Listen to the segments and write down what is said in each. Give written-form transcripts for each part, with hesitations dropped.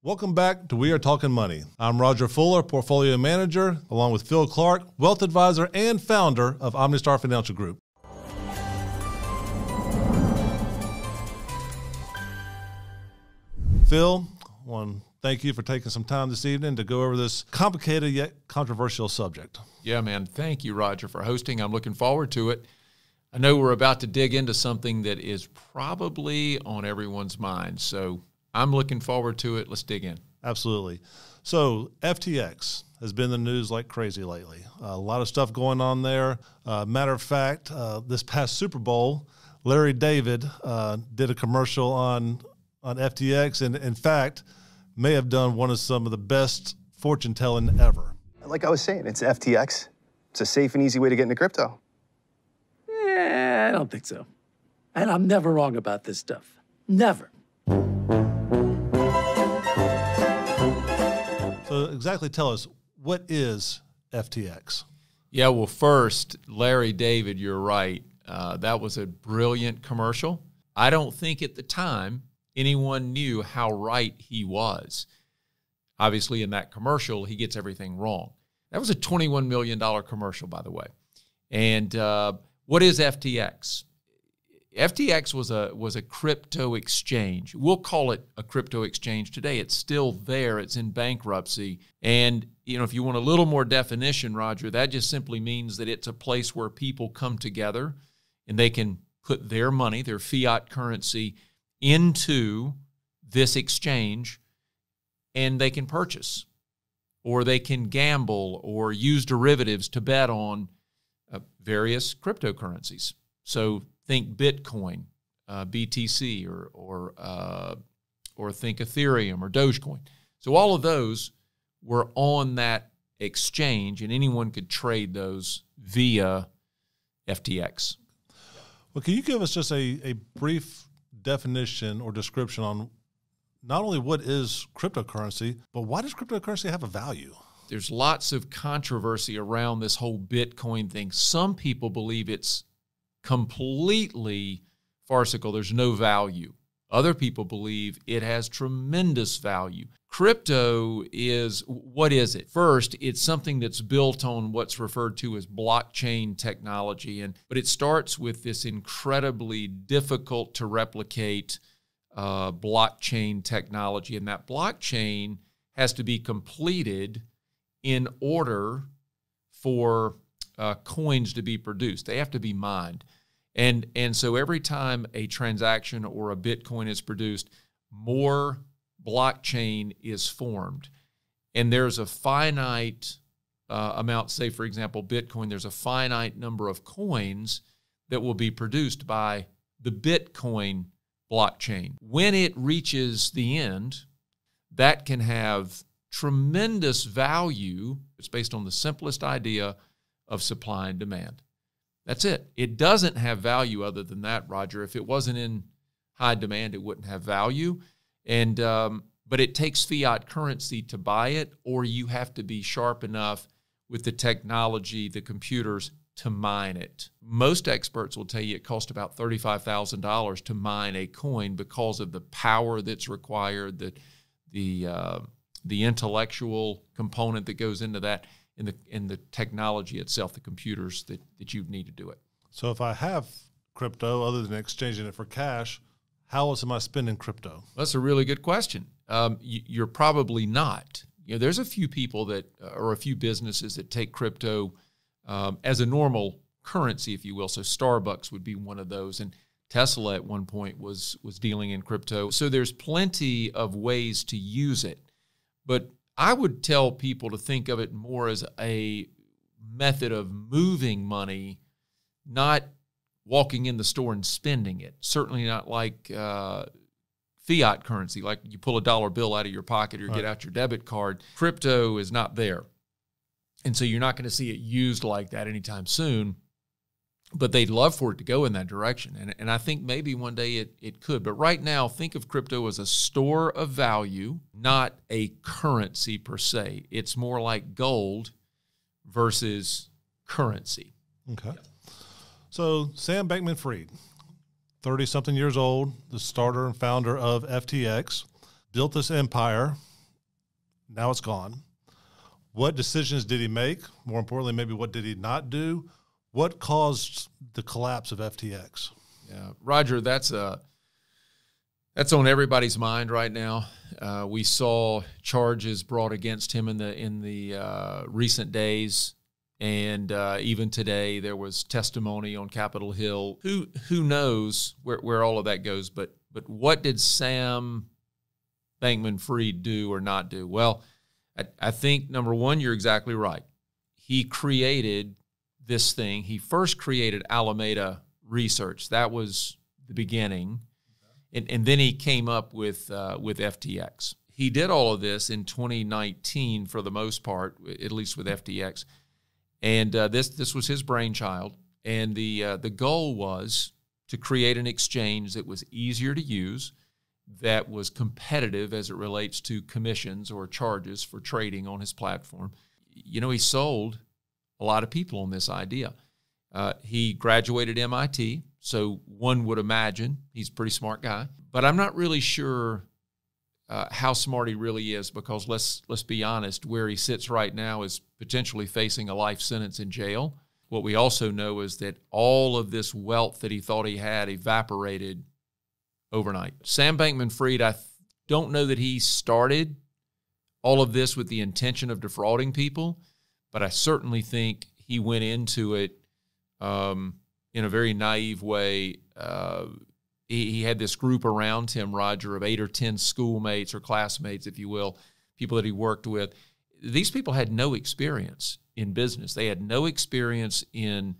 Welcome back to We Are Talking Money. I'm Roger Fuller, Portfolio Manager, along with Phil Clark, Wealth Advisor and founder of OmniStar Financial Group. Phil, I want to thank you for taking some time this evening to go over this complicated yet controversial subject. Yeah, man. Thank you, Roger, for hosting. I'm looking forward to it. I know we're about to dig into something that is probably on everyone's mind, so I'm looking forward to it. Let's dig in. Absolutely. So FTX has been in the news like crazy lately. A lot of stuff going on there. Matter of fact, this past Super Bowl, Larry David did a commercial on FTX, and in fact, may have done one of some of the best fortune telling ever. Like I was saying, it's FTX. It's a safe and easy way to get into crypto. I don't think so. And I'm never wrong about this stuff. Never. So exactly tell us, what is FTX? Yeah, well, first, Larry David, you're right. That was a brilliant commercial. I don't think at the time anyone knew how right he was. Obviously, in that commercial, he gets everything wrong. That was a $21 million commercial, by the way. And what is FTX? FTX was a crypto exchange. We'll call it a crypto exchange today. It's still there. It's in bankruptcy. And, if you want a little more definition, Roger, that just simply means that it's a place where people come together and they can put their money, their fiat currency, into this exchange, and they can purchase, or they can gamble, or use derivatives to bet on various cryptocurrencies. So think Bitcoin, BTC, or think Ethereum or Dogecoin. So all of those were on that exchange, and anyone could trade those via FTX. Well, can you give us just a brief definition or description on not only what is cryptocurrency, but why does cryptocurrency have a value? There's lots of controversy around this whole Bitcoin thing. Some people believe it's completely farcical. There's no value. Other people believe it has tremendous value. Crypto is, what is it? First, it's something that's built on what's referred to as blockchain technology, but it starts with this incredibly difficult to replicate blockchain technology, and that blockchain has to be completed in order for coins to be produced. They have to be mined. And so every time a transaction or a Bitcoin is produced, more blockchain is formed. And there's a finite amount, say, for example, Bitcoin, there's a finite number of coins that will be produced by the Bitcoin blockchain. When it reaches the end, that can have tremendous value. It's based on the simplest idea of supply and demand. That's it. It doesn't have value other than that, Roger. If it wasn't in high demand, it wouldn't have value. And but it takes fiat currency to buy it, or you have to be sharp enough with the technology, the computers, to mine it. Most experts will tell you it costs about $35,000 to mine a coin because of the power that's required, the intellectual component that goes into that, in the technology itself, the computers that you need to do it. So if I have crypto, other than exchanging it for cash, how else am I spending crypto? That's a really good question. You're probably not. There's a few people or a few businesses that take crypto as a normal currency, if you will. So Starbucks would be one of those, and Tesla at one point was dealing in crypto. So there's plenty of ways to use it. But I would tell people to think of it more as a method of moving money, not walking in the store and spending it. Certainly not like fiat currency, like you pull a dollar bill out of your pocket or get out your debit card. Crypto is not there. And so you're not going to see it used like that anytime soon. But they'd love for it to go in that direction. And I think maybe one day it could. But right now, think of crypto as a store of value, not a currency per se. It's more like gold versus currency. Okay. So Sam Bankman-Fried, 30-something years old, the starter and founder of FTX, built this empire Now it's gone. What decisions did he make? More importantly, maybe what did he not do? What caused the collapse of FTX? Yeah, Roger, that's on everybody's mind right now. We saw charges brought against him in the recent days, and even today there was testimony on Capitol Hill. Who knows where all of that goes? But what did Sam Bankman-Fried do or not do? Well, I think, number one, you're exactly right. He created this thing. He first created Alameda Research. That was the beginning. And then he came up with FTX. He did all of this in 2019 for the most part, at least with FTX. And this was his brainchild. And the goal was to create an exchange that was easier to use, that was competitive as it relates to commissions or charges for trading on his platform. You know, he sold a lot of people on this idea. He graduated MIT, so one would imagine he's a pretty smart guy. But I'm not really sure how smart he really is, because let's be honest, where he sits right now is potentially facing a life sentence in jail. What we also know is that all of this wealth that he thought he had evaporated overnight. Sam Bankman-Fried, I don't know that he started all of this with the intention of defrauding people, but I certainly think he went into it in a very naive way. He had this group around him, Roger, of 8 or 10 schoolmates or classmates, if you will, people that he worked with. These people had no experience in business. They had no experience in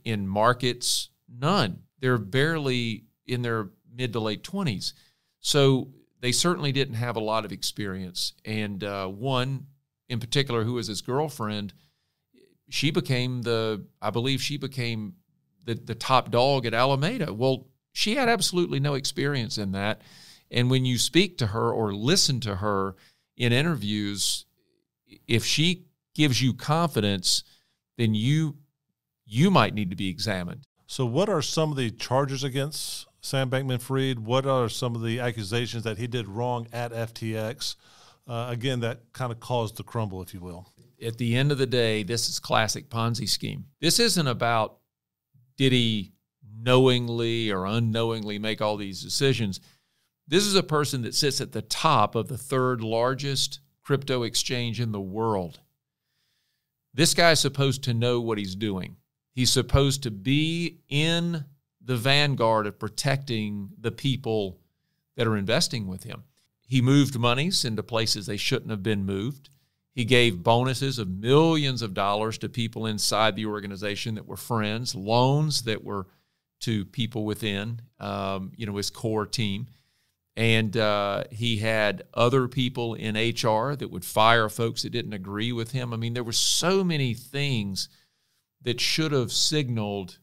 markets, none. They're barely in their mid to late 20s. So they certainly didn't have a lot of experience. And one in particular, who was his girlfriend, she became the top dog at Alameda. Well, she had absolutely no experience in that. And when you speak to her or listen to her in interviews, if she gives you confidence, then you might need to be examined. So what are some of the charges against Sam Bankman-Fried? What are some of the accusations that he did wrong at FTX? Again, that kind of caused the crumble, if you will. At the end of the day, this is classic Ponzi scheme. This isn't about did he knowingly or unknowingly make all these decisions. This is a person that sits at the top of the third largest crypto exchange in the world. This guy's supposed to know what he's doing. He's supposed to be in the vanguard of protecting the people that are investing with him. He moved monies into places they shouldn't have been moved. He gave bonuses of millions of dollars to people inside the organization that were friends, loans that were to people within, his core team. And he had other people in HR that would fire folks that didn't agree with him. I mean, there were so many things that should have signaled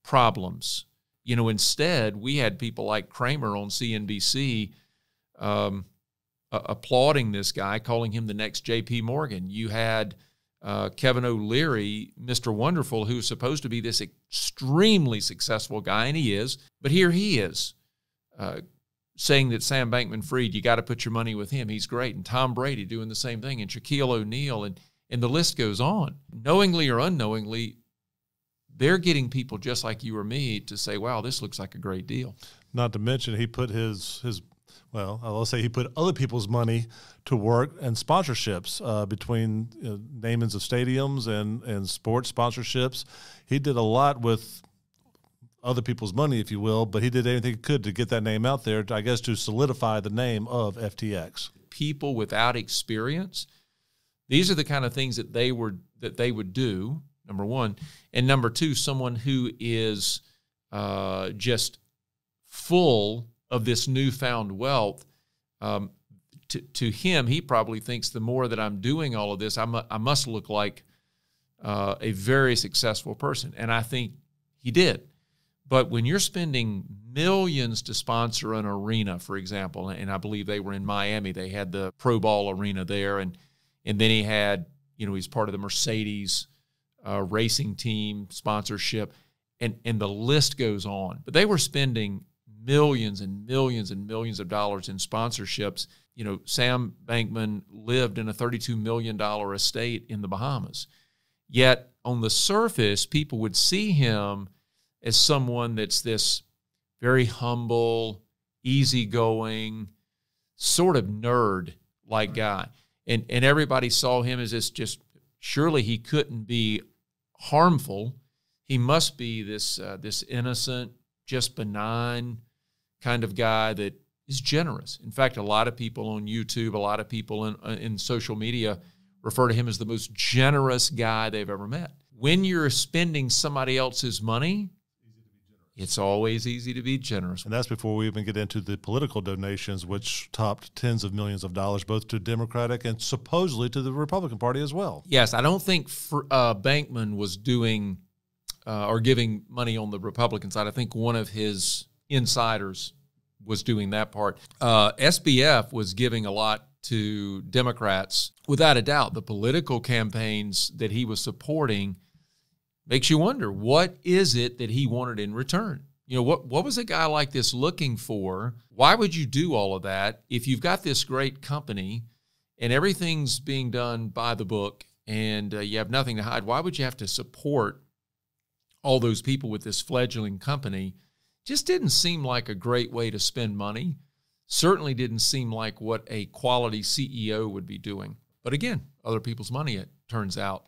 problems. Instead, we had people like Kramer on CNBC applauding this guy, calling him the next J.P. Morgan. You had Kevin O'Leary, Mr. Wonderful, who's supposed to be this extremely successful guy, and he is. But here he is saying that Sam Bankman-Fried, you got to put your money with him. He's great. And Tom Brady doing the same thing, and Shaquille O'Neal, and the list goes on. Knowingly or unknowingly, they're getting people just like you or me to say, wow, this looks like a great deal. Not to mention he put he put other people's money to work and sponsorships between namings of stadiums and sports sponsorships. He did a lot with other people's money, if you will, but he did everything he could to get that name out there, I guess, to solidify the name of FTX. People without experience, these are the kind of things that they would do, number one. And number two, someone who is just full of this newfound wealth, to him, he probably thinks the more that I'm doing all of this, I must look like a very successful person. And I think he did. But when you're spending millions to sponsor an arena, for example, and I believe they were in Miami, they had the Pro Bowl arena there, and then he had, he's part of the Mercedes racing team sponsorship, and the list goes on. But they were spending millions and millions and millions of dollars in sponsorships. You know, Sam Bankman lived in a $32 million estate in the Bahamas. Yet on the surface, people would see him as someone that's this very humble, easygoing, sort of nerd-like guy. And everybody saw him as this just, surely he couldn't be harmful. He must be this innocent, just benign kind of guy that is generous. In fact, a lot of people on YouTube, a lot of people in social media refer to him as the most generous guy they've ever met. When you're spending somebody else's money, it's always easy to be generous. And that's before we even get into the political donations, which topped tens of millions of dollars, both to Democratic and supposedly to the Republican Party as well. Yes, I don't think Bankman was doing or giving money on the Republican side. I think one of his insiders was doing that part. SBF was giving a lot to Democrats. Without a doubt, the political campaigns that he was supporting makes you wonder, what is it that he wanted in return? You know, what was a guy like this looking for? Why would you do all of that if you've got this great company and everything's being done by the book and you have nothing to hide? Why would you have to support all those people with this fledgling company? Just didn't seem like a great way to spend money. Certainly didn't seem like what a quality CEO would be doing. But again, other people's money, it turns out,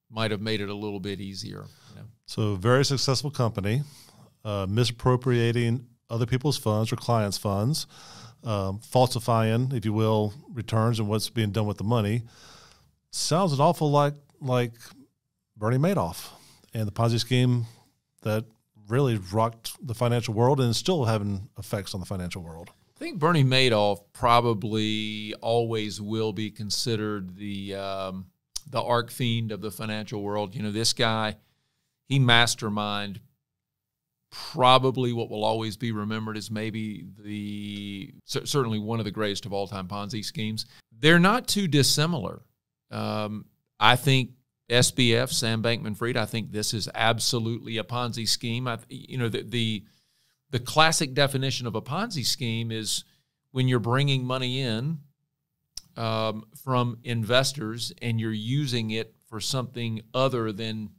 might have made it a little bit easier. You know? So very successful company, misappropriating other people's funds or clients' funds, falsifying, if you will, returns and what's being done with the money. Sounds an awful lot like Bernie Madoff and the Ponzi scheme that really rocked the financial world and is still having effects on the financial world. I think Bernie Madoff probably always will be considered the arch fiend of the financial world. You know, this guy, he masterminded probably what will always be remembered as maybe certainly one of the greatest of all time Ponzi schemes. They're not too dissimilar. I think SBF, Sam Bankman-Fried, I think this is absolutely a Ponzi scheme. The classic definition of a Ponzi scheme is when you're bringing money in from investors and you're using it for something other than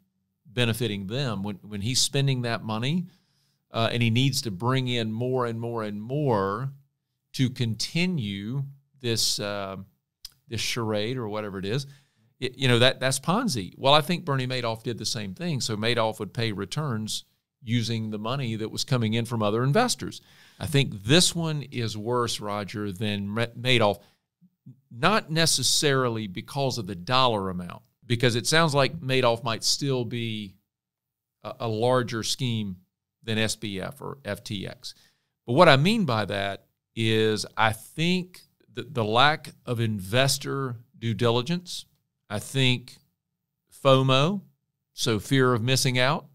benefiting them. When he's spending that money and he needs to bring in more and more and more to continue this charade or whatever it is, that's Ponzi. Well, I think Bernie Madoff did the same thing. So Madoff would pay returns using the money that was coming in from other investors. I think this one is worse, Roger, than Madoff, not necessarily because of the dollar amount, because it sounds like Madoff might still be a larger scheme than SBF or FTX. But what I mean by that is I think that the lack of investor due diligence, I think FOMO, so fear of missing out,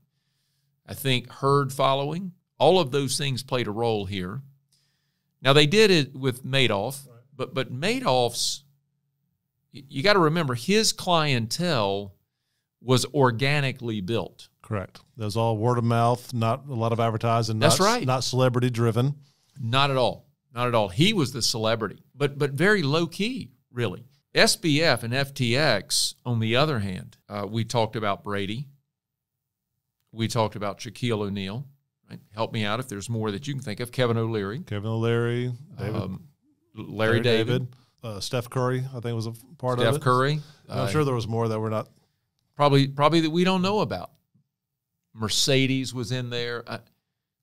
I think herd following, all of those things played a role here. Now, they did it with Madoff, right. but Madoff's, you got to remember, his clientele was organically built. Correct. That was all word of mouth, not a lot of advertising. That's right. Not celebrity driven. Not at all. Not at all. He was the celebrity, but very low key, really. SBF and FTX, on the other hand, we talked about Brady. We talked about Shaquille O'Neal. Right? Help me out if there's more that you can think of. Kevin O'Leary. David. Larry David. Steph Curry, I think, was a part of it. Steph Curry. I'm sure there was more that we're not. Probably that we don't know about. Mercedes was in there.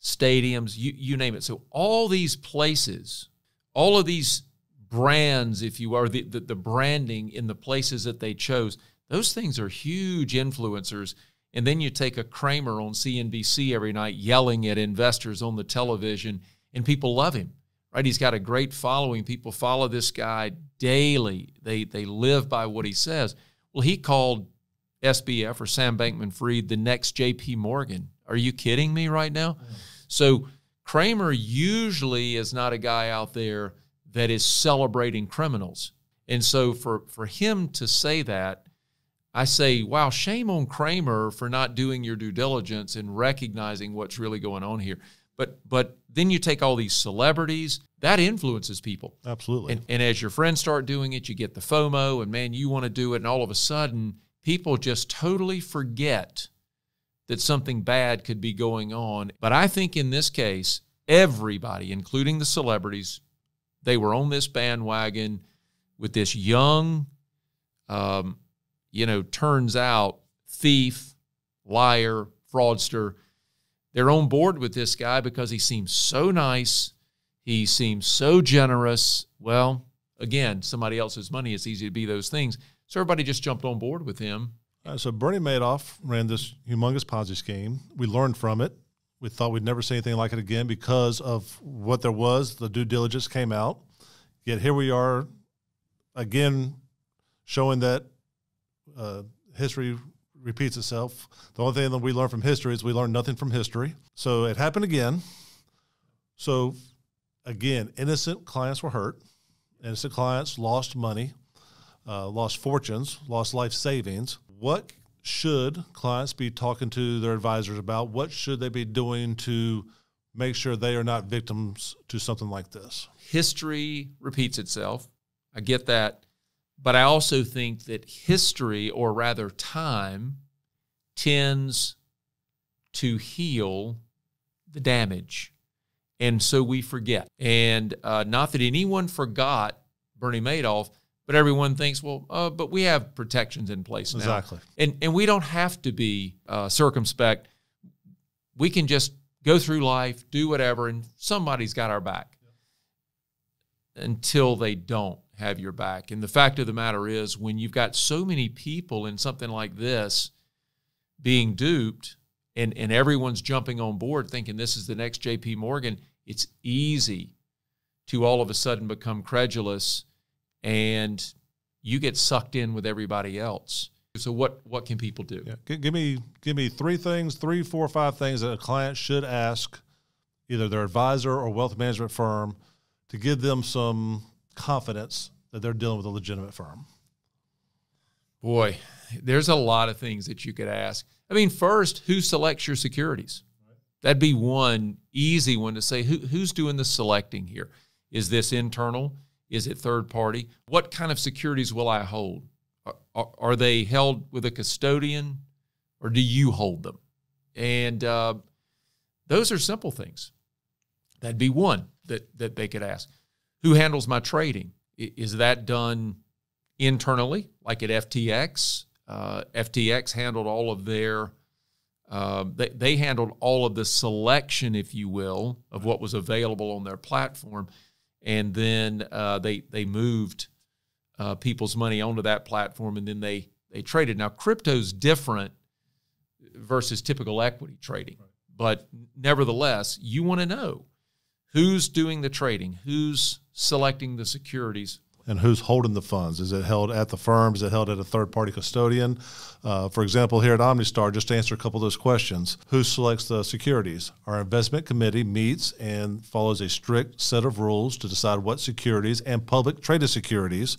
Stadiums, you name it. So all these places, all of these brands, if you are, the branding in the places that they chose, those things are huge influencers. And then you take a Kramer on CNBC every night yelling at investors on the television, and people love him, right? He's got a great following. People follow this guy daily. They live by what he says. Well, he called SBF or Sam Bankman-Fried the next J.P. Morgan. Are you kidding me right now? So Kramer usually is not a guy out there that is celebrating criminals. And so for him to say that, I say, wow, shame on Kramer for not doing your due diligence and recognizing what's really going on here. But then you take all these celebrities, that influences people. Absolutely. And as your friends start doing it, you get the FOMO, and man, you want to do it, and all of a sudden, people just totally forget that something bad could be going on. But I think in this case, everybody, including the celebrities, they were on this bandwagon with this young, turns out, thief, liar, fraudster. They're on board with this guy because he seems so nice. He seems so generous. Well, again, somebody else's money, it's easy to be those things. So everybody just jumped on board with him. So Bernie Madoff ran this humongous Ponzi scheme. We learned from it. We thought we'd never see anything like it again because of what there was. The due diligence came out. Yet here we are again showing that history repeats itself. The only thing that we learn from history is we learn nothing from history. So it happened again. So again, innocent clients were hurt. Innocent clients lost money, lost fortunes, lost life savings. What should clients be talking to their advisors about? What should they be doing to make sure they are not victims to something like this? History repeats itself. I get that. But I also think that history, or rather time, tends to heal the damage. And so we forget. And not that anyone forgot Bernie Madoff, but everyone thinks, but we have protections in place now. Exactly. And we don't have to be circumspect. We can just go through life, do whatever, and somebody's got our back. Until they don't have your back. And the fact of the matter is, when you've got so many people in something like this being duped, and everyone's jumping on board thinking this is the next J.P. Morgan, it's easy to all of a sudden become credulous, and you get sucked in with everybody else. So what can people do? Yeah. Give me 3 things, 3, 4, 5 things that a client should ask either their advisor or wealth management firm to give them some confidence that they're dealing with a legitimate firm. Boy, there's a lot of things that you could ask. I mean, first, who selects your securities? That'd be one easy one to say, who's doing the selecting here? Is this internal? Is it third party? What kind of securities will I hold? Are they held with a custodian, or do you hold them? And those are simple things. That'd be one that they could ask. Who handles my trading? Is that done internally, like at FTX? FTX handled all of their, they handled all of the selection, if you will, of what was available on their platform. And then they moved people's money onto that platform, and then they traded. Now, crypto's different versus typical equity trading. Right. But nevertheless, you want to know who's doing the trading, who's selecting the securities, and who's holding the funds. Is it held at the firm? Is it held at a third-party custodian? For example, here at OmniStar, just to answer a couple of those questions, who selects the securities? Our investment committee meets and follows a strict set of rules to decide what securities and public traded securities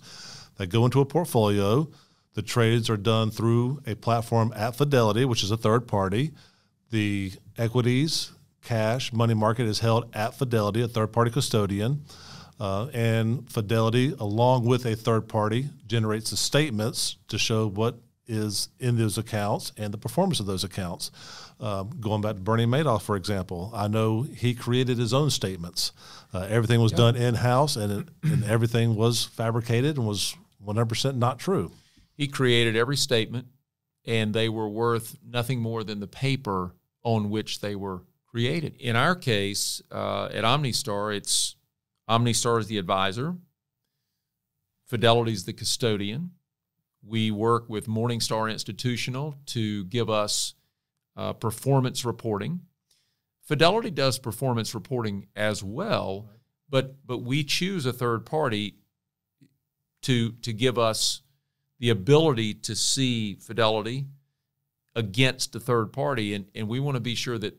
that go into a portfolio. The trades are done through a platform at Fidelity, which is a third party. The equities, cash, money market is held at Fidelity, a third-party custodian. And Fidelity, along with a third party, generates the statements to show what is in those accounts and the performance of those accounts. Going back to Bernie Madoff, for example, I know he created his own statements. Everything was done in-house, and everything was fabricated and was 100% not true. He created every statement, and they were worth nothing more than the paper on which they were created. In our case, at OmniStar, OmniStar is the advisor. Fidelity is the custodian. We work with Morningstar Institutional to give us performance reporting. Fidelity does performance reporting as well, but we choose a third party to give us the ability to see Fidelity against the third party, and we want to be sure that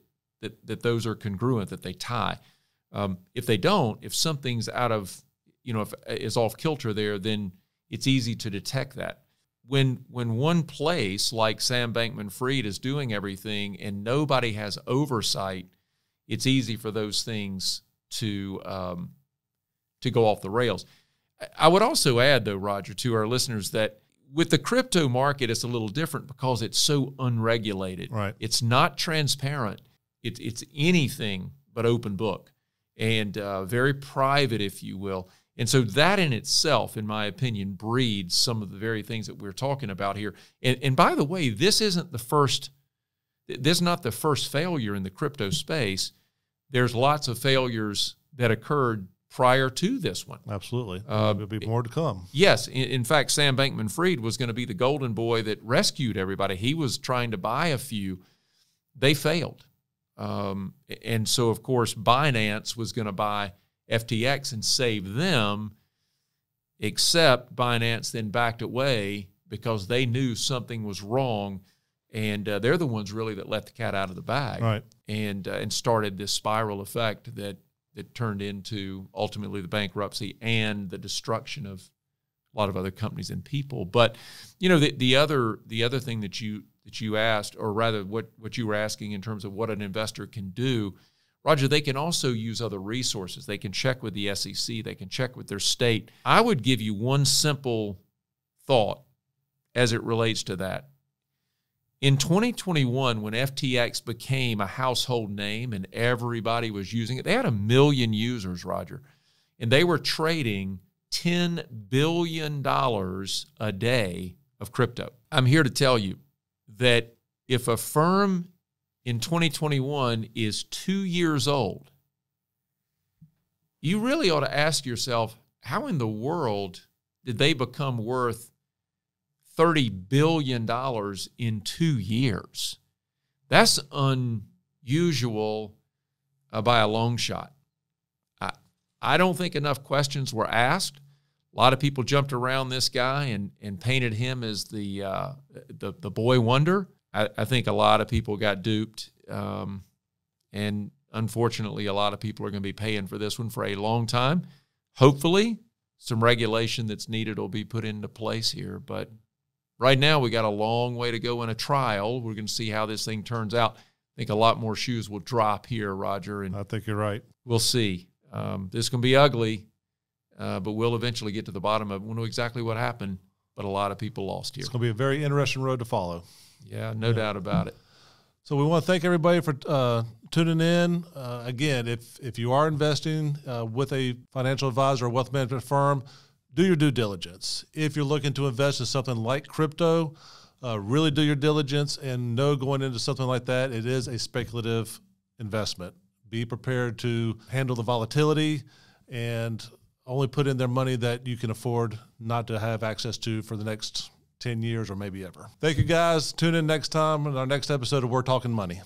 those are congruent, that they tie. If they don't, if something's out of, if is off kilter there, then it's easy to detect that. When one place like Sam Bankman-Fried is doing everything and nobody has oversight, it's easy for those things to go off the rails. I would also add, though, Roger, to our listeners that with the crypto market, it's a little different because it's so unregulated. Right. It's not transparent. It's anything but open book and very private, if you will. And so that in itself, in my opinion, breeds some of the very things that we're talking about here. And by the way, this is not the first failure in the crypto space. There's lots of failures that occurred prior to this one. Absolutely. There'll be more to come. Yes. In fact, Sam Bankman-Fried was going to be the golden boy that rescued everybody. He was trying to buy a few. They failed. And so, of course, Binance was going to buy FTX and save them, except Binance then backed away because they knew something was wrong. And they're the ones really that let the cat out of the bag, right? And started this spiral effect that turned into ultimately the bankruptcy and the destruction of a lot of other companies and people. But the other thing that you asked, or rather what you were asking in terms of what an investor can do, Roger, they can also use other resources. They can check with the SEC. They can check with their state. I would give you one simple thought as it relates to that. In 2021, when FTX became a household name and everybody was using it, they had 1 million users, Roger, and they were trading $10 billion a day of crypto. I'm here to tell you that if a firm in 2021 is 2 years old, you really ought to ask yourself, how in the world did they become worth $30 billion in 2 years? That's unusual by a long shot. I don't think enough questions were asked. A lot of people jumped around this guy and painted him as the boy wonder. I think a lot of people got duped, and unfortunately, a lot of people are going to be paying for this one for a long time. Hopefully, some regulation that's needed will be put into place here, but right now, we got a long way to go in a trial. We're going to see how this thing turns out. I think a lot more shoes will drop here, Roger. And I think you're right. We'll see. This can be ugly, but we'll eventually get to the bottom of it. We'll know exactly what happened, but a lot of people lost here. It's going to be a very interesting road to follow. Yeah, no doubt about it. So we want to thank everybody for tuning in. Again, if you are investing with a financial advisor or wealth management firm, do your due diligence. If you're looking to invest in something like crypto, really do your diligence and know going into something like that, it is a speculative investment. Be prepared to handle the volatility and only put in their money that you can afford not to have access to for the next 10 years or maybe ever. Thank you, guys. Tune in next time in our next episode of We're Talking Money.